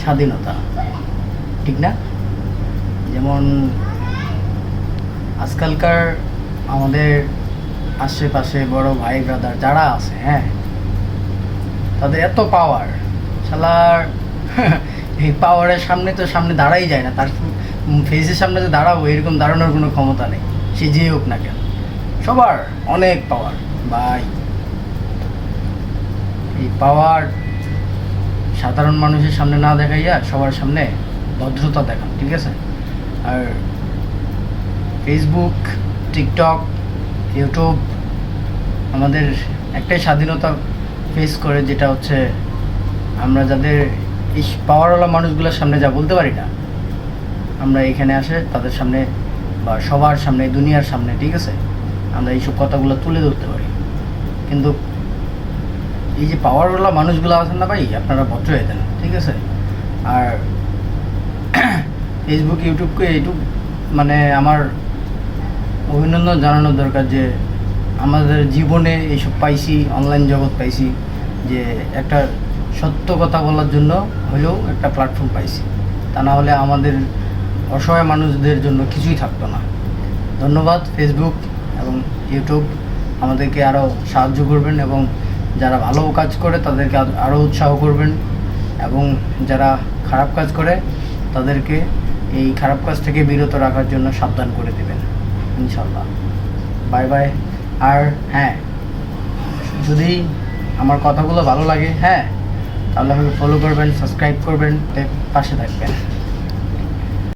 স্বাধীনতা, ঠিক না? যেমন আজকালকার আমাদের আশেপাশে বড় ভাই ব্রাদার যারা আছে, হ্যাঁ, তাদের এত পাওয়ার, শালার এই পাওয়ারের সামনে তো সামনে দাঁড়াই যায় না। তার ফেসের সামনে যে দাঁড়াবো এরকম দাঁড়ানোর কোনো ক্ষমতা নেই, সে যে হোক না কেন। সবার অনেক পাওয়ার ভাই। এই পাওয়ার সাধারণ মানুষের সামনে না দেখাইয়া সবার সামনে ভদ্রতা দেখান, ঠিক আছে? আর ফেসবুক, টিকটক, ইউটিউব আমাদের একটাই স্বাধীনতা ফেস করে, যেটা হচ্ছে আমরা যাদের এই পাওয়ারওয়ালা মানুষগুলোর সামনে যা বলতে পারি না, আমরা এখানে আসে তাদের সামনে বা সবার সামনে, দুনিয়ার সামনে, ঠিক আছে, আমরা এইসব কথাগুলো তুলে ধরতে পারি। কিন্তু এই যে পাওয়ারওয়ালা মানুষগুলো আছেন না ভাই, আপনারা ভদ্র হয়ে দেন, ঠিক আছে? আর ফেসবুক, ইউটিউবকে এইটুক মানে আমার অভিনন্দন জানানো দরকার যে আমাদের জীবনে এইসব পাইছি, অনলাইন জগৎ পাইছি, যে একটা সত্য কথা বলার জন্য হলেও একটা প্ল্যাটফর্ম পাইছি। তা না হলে আমাদের অসহায় মানুষদের জন্য কিছুই থাকতো না। ধন্যবাদ ফেসবুক এবং ইউটিউব, আমাদেরকে আরও সাহায্য করবেন এবং যারা ভালো কাজ করে তাদেরকে আরও উৎসাহ করবেন, এবং যারা খারাপ কাজ করে তাদেরকে এই খারাপ কাজ থেকে বিরত রাখার জন্য সাবধান করে দেবেন ইনশাল্লাহ। Bye bye. আর হ্যাঁ, যদি আমার কথাগুলো ভালো লাগে, হ্যাঁ, তাহলে আমাকে ফলো করবেন, সাবস্ক্রাইব করবেন, পাশে থাকবেন।